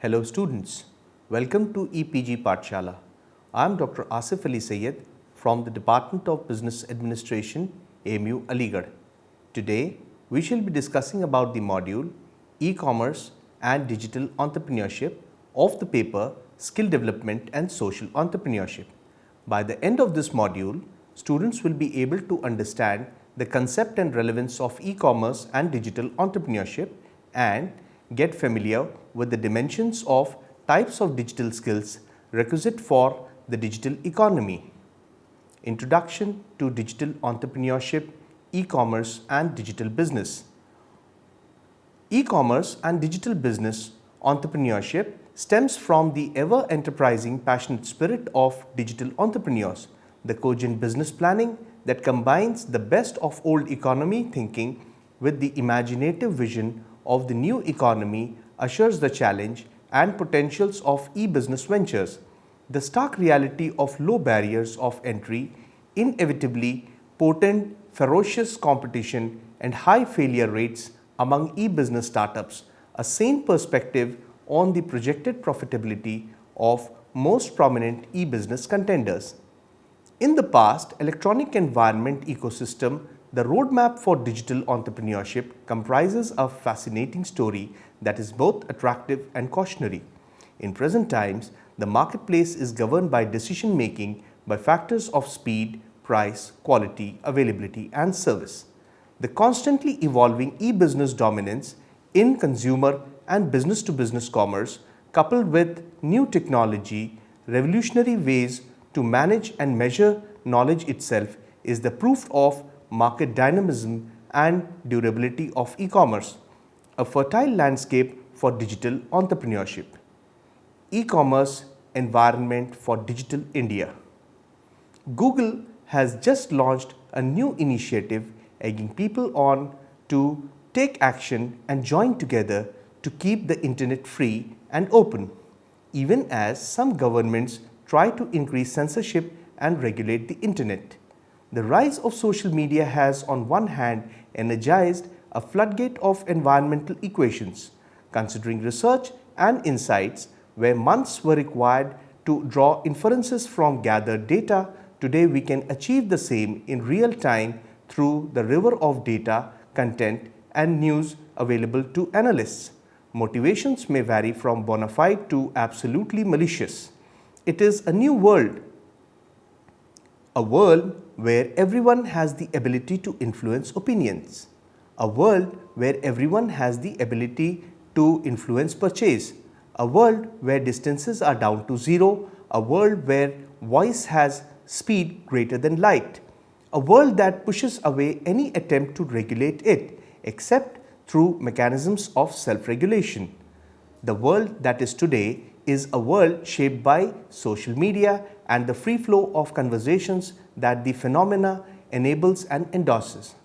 Hello students, welcome to EPG Pathshala. I am Dr. Asif Ali Sayed from the Department of Business Administration, AMU Aligarh. Today, we shall be discussing about the module E-commerce and Digital Entrepreneurship of the paper Skill Development and Social Entrepreneurship. By the end of this module, students will be able to understand the concept and relevance of e-commerce and digital entrepreneurship and get familiar with the dimensions of types of digital skills requisite for the digital economy. Introduction to Digital Entrepreneurship, E-commerce and Digital Business. E-commerce and digital business entrepreneurship stems from the ever-enterprising, passionate spirit of digital entrepreneurs, the cogent business planning that combines the best of old economy thinking with the imaginative vision of the new economy assures the challenge and potentials of e-business ventures. The stark reality of low barriers of entry, inevitably potent, ferocious competition and high failure rates among e-business startups, a sane perspective on the projected profitability of most prominent e-business contenders. In the past electronic environment ecosystem, the roadmap for digital entrepreneurship comprises a fascinating story that is both attractive and cautionary. In present times, the marketplace is governed by decision making by factors of speed, price, quality, availability, and service. The constantly evolving e-business dominance in consumer and business-to-business commerce, coupled with new technology, revolutionary ways to manage and measure knowledge itself, is the proof of market dynamism and durability of e-commerce, a fertile landscape for digital entrepreneurship. E-commerce environment for digital India. Google has just launched a new initiative egging people on to take action and join together to keep the internet free and open, even as some governments try to increase censorship and regulate the internet. The rise of social media has on one hand energized a floodgate of environmental equations, considering research and insights where months were required to draw inferences from gathered data. Today we can achieve the same in real time through the river of data, content and news available to analysts. Motivations may vary from bona fide to absolutely malicious. It is a new world, a world where everyone has the ability to influence opinions, a world where everyone has the ability to influence purchase, a world where distances are down to zero, a world where voice has speed greater than light, a world that pushes away any attempt to regulate it except through mechanisms of self-regulation. The world that is today is a world shaped by social media and the free flow of conversations that the phenomena enables and endorses.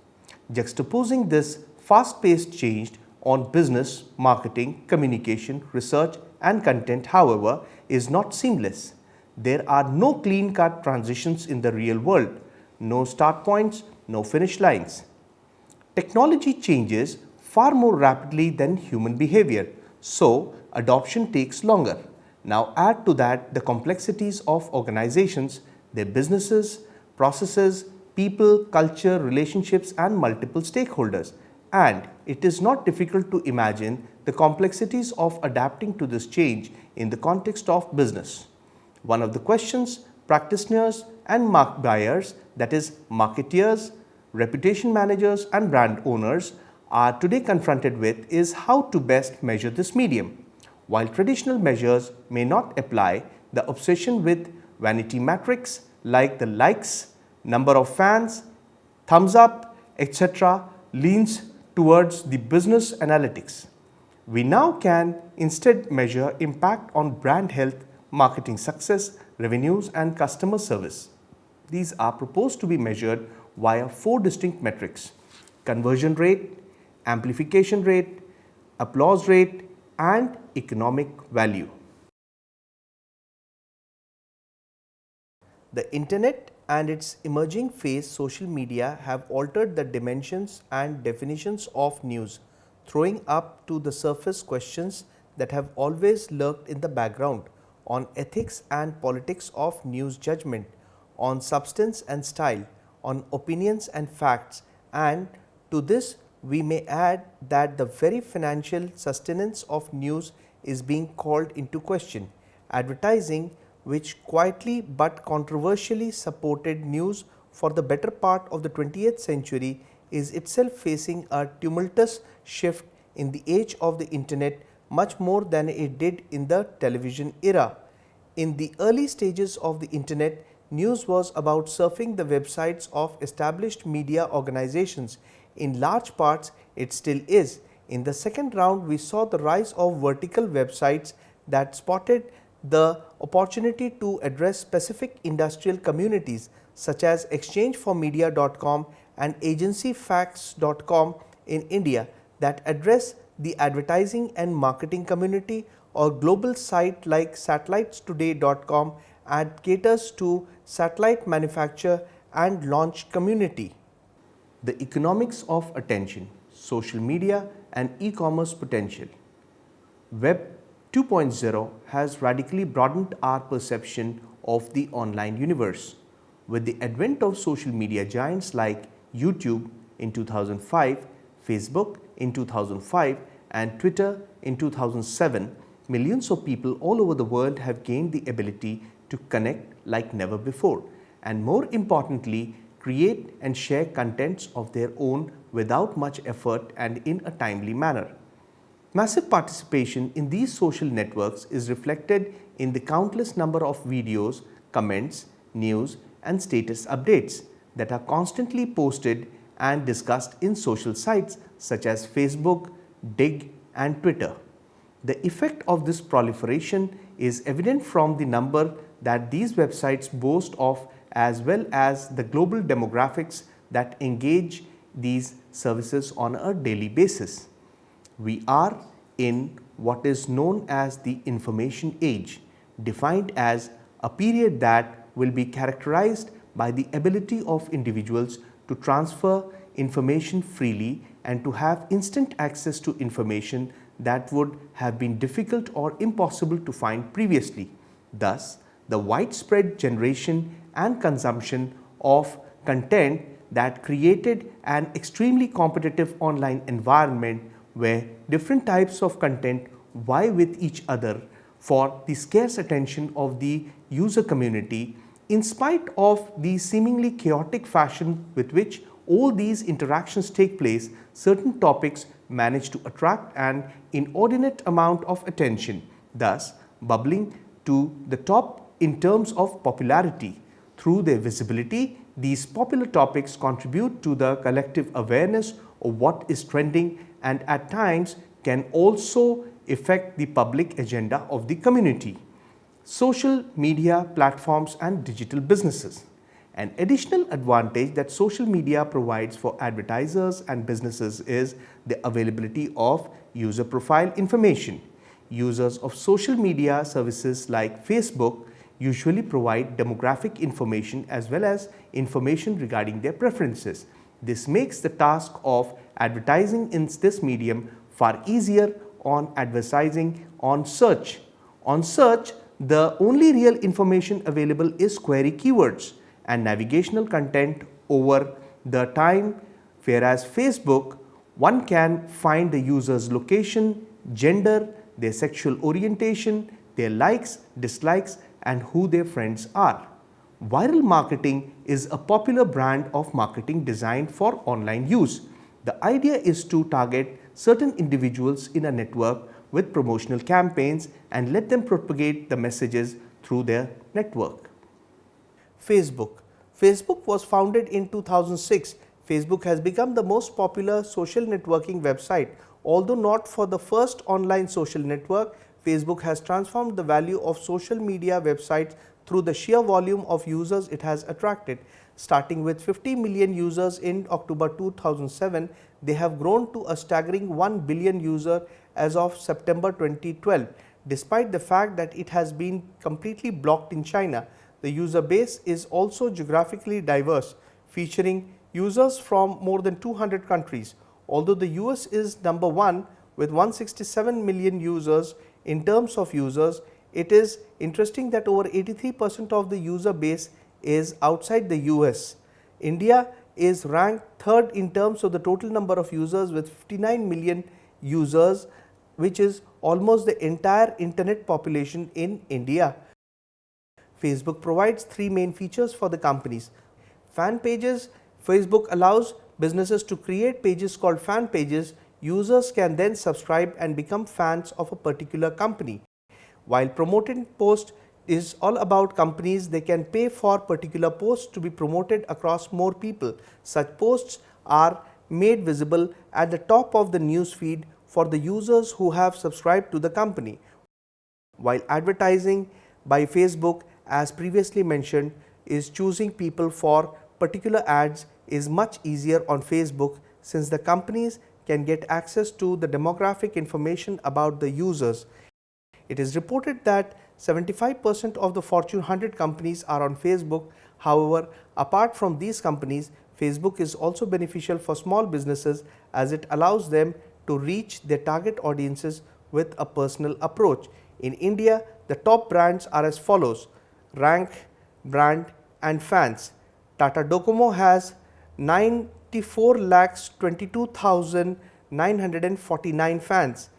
Juxtaposing this fast-paced change on business, marketing, communication, research and content, however, is not seamless. There are no clean-cut transitions in the real world, no start points, no finish lines. Technology changes far more rapidly than human behavior, so adoption takes longer. Now add to that the complexities of organizations, their businesses, processes, people, culture, relationships and multiple stakeholders. And it is not difficult to imagine the complexities of adapting to this change in the context of business. One of the questions practitioners and buyers, that is marketeers, reputation managers and brand owners are today confronted with is how to best measure this medium. While traditional measures may not apply, the obsession with vanity metrics like the likes, number of fans, thumbs up, etc. leans towards the business analytics. We now can instead measure impact on brand health, marketing success, revenues and customer service. These are proposed to be measured via 4 distinct metrics: conversion rate, amplification rate, applause rate and economic value. The internet and its emerging phase, social media, have altered the dimensions and definitions of news, throwing up to the surface questions that have always lurked in the background on ethics and politics of news judgment, on substance and style, on opinions and facts, and to this we may add that the very financial sustenance of news is being called into question. Advertising, which quietly but controversially supported news for the better part of the 20th century, is itself facing a tumultuous shift in the age of the internet, much more than it did in the television era. In the early stages of the internet, news was about surfing the websites of established media organizations. In large parts, it still is. In the second round, we saw the rise of vertical websites that spotted the opportunity to address specific industrial communities such as exchangeformedia.com and agencyfacts.com in India that address the advertising and marketing community, or global site like satellitestoday.com and caters to satellite manufacture and launch community. The economics of attention, social media and e-commerce potential. Web 2.0 has radically broadened our perception of the online universe. With the advent of social media giants like YouTube in 2005, Facebook in 2005 and Twitter in 2007, millions of people all over the world have gained the ability to connect like never before, and more importantly, create and share contents of their own without much effort and in a timely manner. Massive participation in these social networks is reflected in the countless number of videos, comments, news, and status updates that are constantly posted and discussed in social sites such as Facebook, Dig, and Twitter. The effect of this proliferation is evident from the number that these websites boast of, as well as the global demographics that engage these services on a daily basis. We are in what is known as the information age, defined as a period that will be characterized by the ability of individuals to transfer information freely and to have instant access to information that would have been difficult or impossible to find previously. Thus, the widespread generation and consumption of content that created an extremely competitive online environment where different types of content vie with each other for the scarce attention of the user community. In spite of the seemingly chaotic fashion with which all these interactions take place, certain topics manage to attract an inordinate amount of attention, thus bubbling to the top in terms of popularity. Through their visibility, these popular topics contribute to the collective awareness of what is trending and at times can also affect the public agenda of the community. Social media platforms and digital businesses. An additional advantage that social media provides for advertisers and businesses is the availability of user profile information. Users of social media services like Facebook usually provide demographic information as well as information regarding their preferences. This makes the task of advertising in this medium far easier on advertising on search. On search, the only real information available is query keywords and navigational content over the time, whereas Facebook, one can find the user's location, gender, their sexual orientation, their likes, dislikes, and who their friends are. Viral marketing is a popular brand of marketing designed for online use. The idea is to target certain individuals in a network with promotional campaigns and let them propagate the messages through their network. Facebook. Facebook was founded in 2006. Facebook has become the most popular social networking website. Although not for the first online social network, Facebook has transformed the value of social media websites through the sheer volume of users it has attracted. Starting with 50 million users in October 2007, they have grown to a staggering 1 billion users as of September 2012. Despite the fact that it has been completely blocked in China, the user base is also geographically diverse, featuring users from more than 200 countries. Although the US is number one with 167 million users. In terms of users, it is interesting that over 83% of the user base is outside the US. India is ranked third in terms of the total number of users with 59 million users, which is almost the entire internet population in India. Facebook provides three main features for the companies. Fan pages. Facebook allows businesses to create pages called fan pages. Users can then subscribe and become fans of a particular company. While promoted post is all about companies, they can pay for particular posts to be promoted across more people. Such posts are made visible at the top of the news feed for the users who have subscribed to the company. While advertising by Facebook, as previously mentioned, is choosing people for particular ads is much easier on Facebook, since the companies can get access to the demographic information about the users. It is reported that 75% of the Fortune 100 companies are on Facebook. However, apart from these companies, Facebook is also beneficial for small businesses as it allows them to reach their target audiences with a personal approach. In India, the top brands are as follows: Rank, Brand and Fans. Tata Docomo has 94,22,949 fans.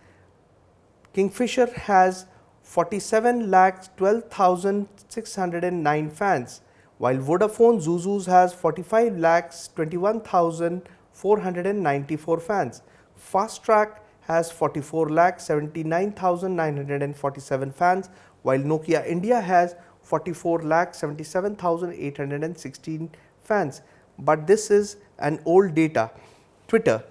Kingfisher has 47,12,609 fans, while Vodafone Zuzus has 45,21,494 fans. Fast Track has 44,79,947 fans, while Nokia India has 44,77,816 fans. But this is an old data. Twitter.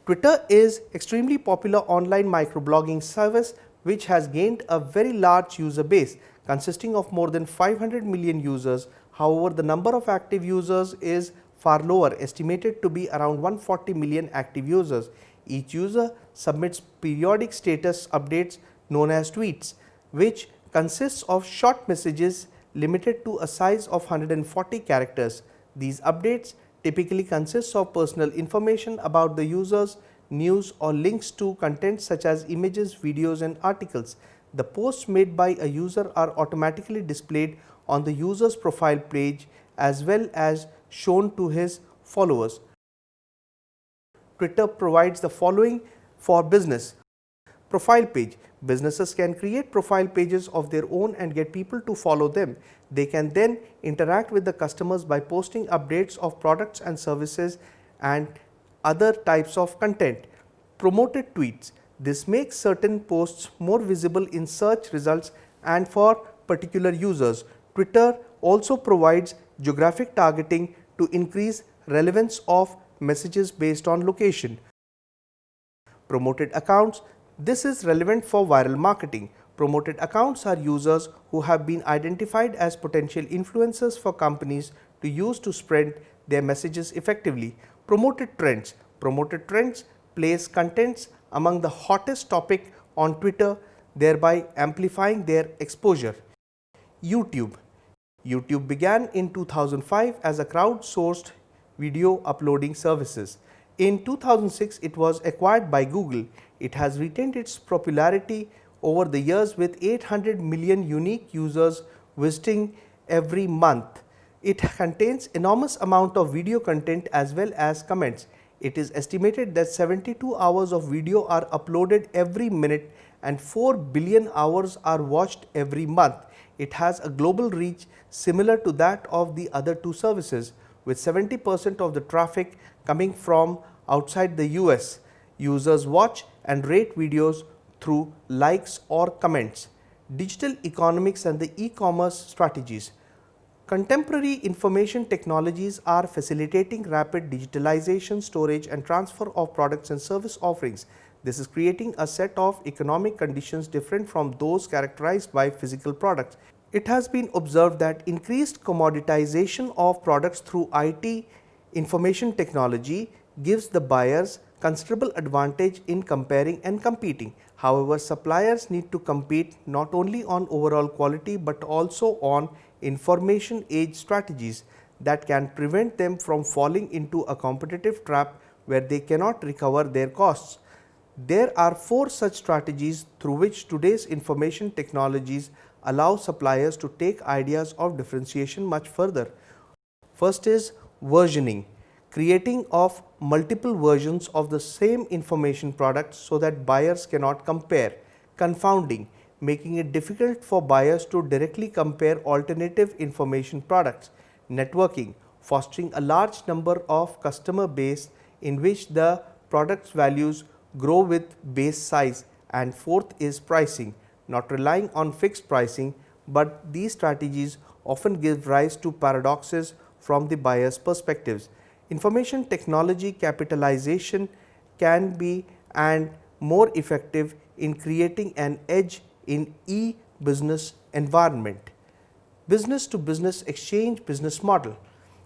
Twitter is extremely popular online microblogging service which has gained a very large user base consisting of more than 500 million users. However, the number of active users is far lower, estimated to be around 140 million active users. Each user submits periodic status updates known as tweets, which consists of short messages limited to a size of 140 characters. These updates typically consist of personal information about the users, news or links to content such as images, videos and articles. The posts made by a user are automatically displayed on the user's profile page as well as shown to his followers. Twitter provides the following for business. Profile page. Businesses can create profile pages of their own and get people to follow them. They can then interact with the customers by posting updates of products and services and other types of content. Promoted tweets. This makes certain posts more visible in search results and for particular users. Twitter also provides geographic targeting to increase relevance of messages based on location. Promoted accounts. This is relevant for viral marketing. Promoted accounts are users who have been identified as potential influencers for companies to use to spread their messages effectively. Promoted trends. Promoted trends place contents among the hottest topic on Twitter, thereby amplifying their exposure. YouTube. YouTube began in 2005 as a crowdsourced video uploading services. In 2006, it was acquired by Google. It has retained its popularity over the years with 800 million unique users visiting every month. It contains enormous amount of video content as well as comments. It is estimated that 72 hours of video are uploaded every minute and 4 billion hours are watched every month. It has a global reach similar to that of the other two services, with 70% of the traffic coming from outside the US. Users watch and rate videos through likes or comments. Digital economics and the e-commerce strategies. Contemporary information technologies are facilitating rapid digitalization, storage and transfer of products and service offerings. This is creating a set of economic conditions different from those characterized by physical products. It has been observed that increased commoditization of products through IT information technology gives the buyers considerable advantage in comparing and competing. However, suppliers need to compete not only on overall quality but also on information age strategies that can prevent them from falling into a competitive trap where they cannot recover their costs. There are four such strategies through which today's information technologies allow suppliers to take ideas of differentiation much further. First is versioning, creating of multiple versions of the same information product so that buyers cannot compare. Confounding, making it difficult for buyers to directly compare alternative information products. Networking, fostering a large number of customer base in which the product's values grow with base size. And fourth is pricing, not relying on fixed pricing, but these strategies often give rise to paradoxes from the buyer's perspectives. Information technology capitalization can be and more effective in creating an edge in e-business environment. Business to business exchange business model.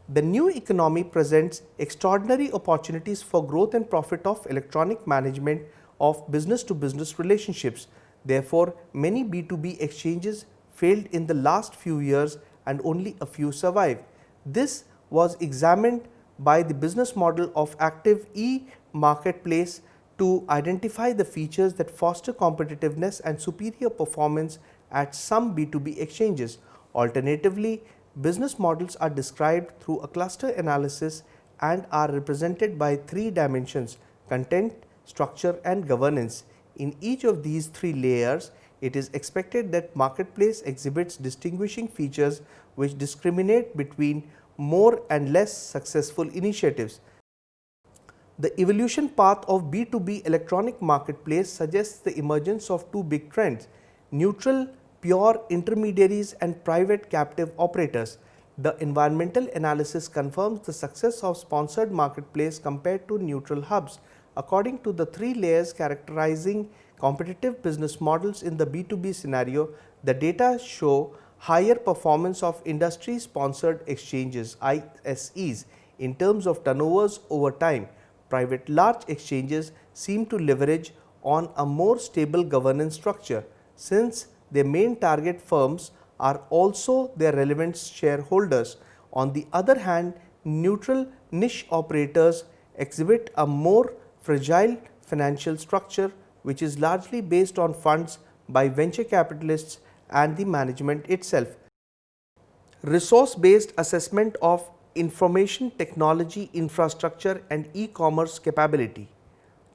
The new economy presents extraordinary opportunities for growth and profit of electronic management of business to business relationships. Therefore, many B2B exchanges failed in the last few years and only a few survive. This was examined by the business model of active e-marketplace to identify the features that foster competitiveness and superior performance at some B2B exchanges. Alternatively, business models are described through a cluster analysis and are represented by three dimensions: content, structure and governance. In each of these three layers, it is expected that marketplace exhibits distinguishing features which discriminate between more and less successful initiatives. The evolution path of B2B electronic marketplace suggests the emergence of two big trends: neutral, pure intermediaries and private captive operators. The environmental analysis confirms the success of sponsored marketplace compared to neutral hubs. According to the three layers characterizing competitive business models in the B2B scenario, the data show higher performance of industry sponsored exchanges ISEs in terms of turnovers over time. Private large exchanges seem to leverage on a more stable governance structure, since their main target firms are also their relevant shareholders. On the other hand, neutral niche operators exhibit a more fragile financial structure, which is largely based on funds by venture capitalists and the management itself. Resource-based assessment of information technology infrastructure and e-commerce capability.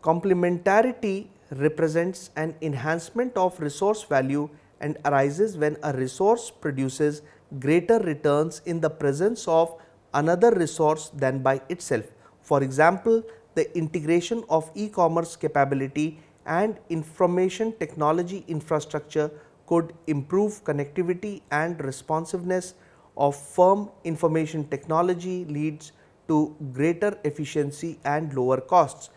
Complementarity represents an enhancement of resource value and arises when a resource produces greater returns in the presence of another resource than by itself. For example, the integration of e-commerce capability and information technology infrastructure could improve connectivity and responsiveness of firm. Information technology leads to greater efficiency and lower costs.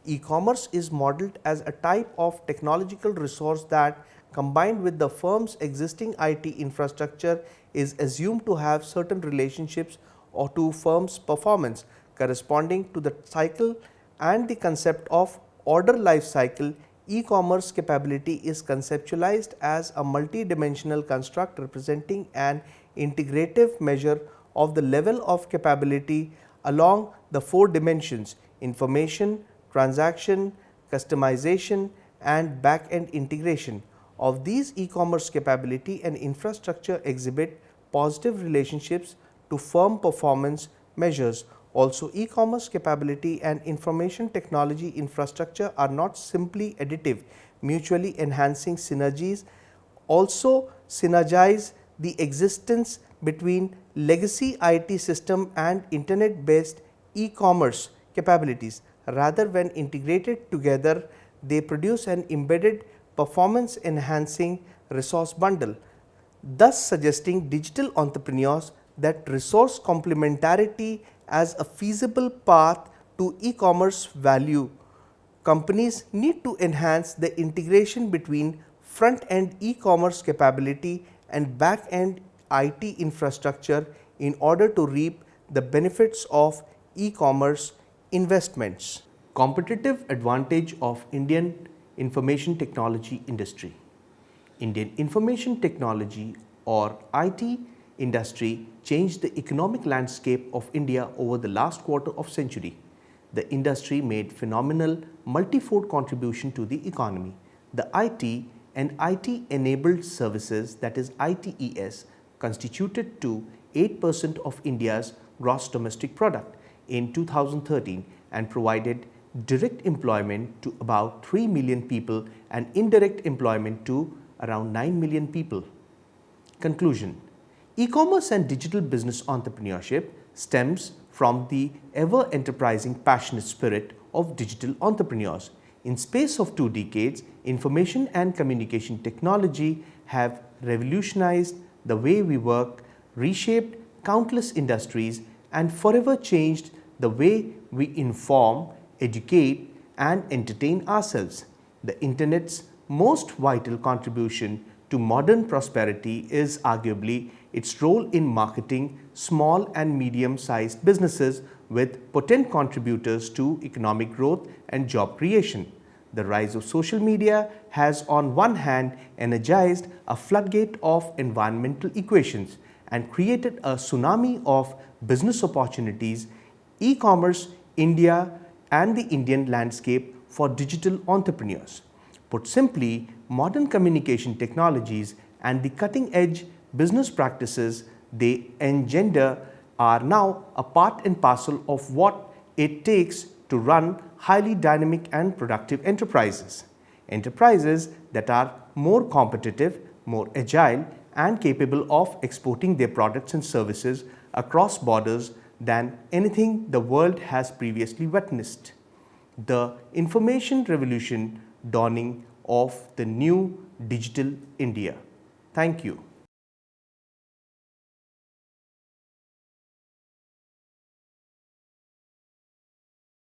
E-commerce is modeled as a type of technological resource that, combined with the firm's existing IT infrastructure, is assumed to have certain relationships or to firm's performance corresponding to the cycle and the concept of order life cycle. E-commerce capability is conceptualized as a multi-dimensional construct representing an integrative measure of the level of capability along the four dimensions: information, transaction, customization and back-end integration. Of these, e-commerce capability and infrastructure exhibit positive relationships to firm performance measures. Also, e-commerce capability and information technology infrastructure are not simply additive, mutually enhancing synergies also synergize the existence between legacy IT system and internet-based e-commerce capabilities. Rather, when integrated together, they produce an embedded performance enhancing resource bundle, thus suggesting digital entrepreneurs that resource complementarity as a feasible path to e-commerce value. Companies need to enhance the integration between front-end e-commerce capability and back-end IT infrastructure in order to reap the benefits of e-commerce investments. Competitive advantage of Indian information technology industry. Indian information technology or IT industry changed the economic landscape of India over the last quarter of century. the industry made phenomenal multi-fold contribution to the economy. The IT and IT-enabled services, that is ITES, constituted to 8% of India's gross domestic product in 2013 and provided direct employment to about 3 million people and indirect employment to around 9 million people. Conclusion: e-commerce and digital business entrepreneurship stems from the ever-enterprising passionate spirit of digital entrepreneurs. In space of 2 decades, information and communication technology have revolutionized the way we work, reshaped countless industries, and forever changed the way we inform, educate, and entertain ourselves. The Internet's most vital contribution to modern prosperity is arguably its role in marketing small and medium-sized businesses with potent contributors to economic growth and job creation. The rise of social media has on one hand energized a floodgate of environmental equations and created a tsunami of business opportunities. E-commerce, India, and the Indian landscape for digital entrepreneurs. Put simply, modern communication technologies and the cutting-edge business practices they engender are now a part and parcel of what it takes to run highly dynamic and productive enterprises. Enterprises that are more competitive, more agile, and capable of exporting their products and services across borders than anything the world has previously witnessed. The information revolution dawning of the new digital India. Thank you.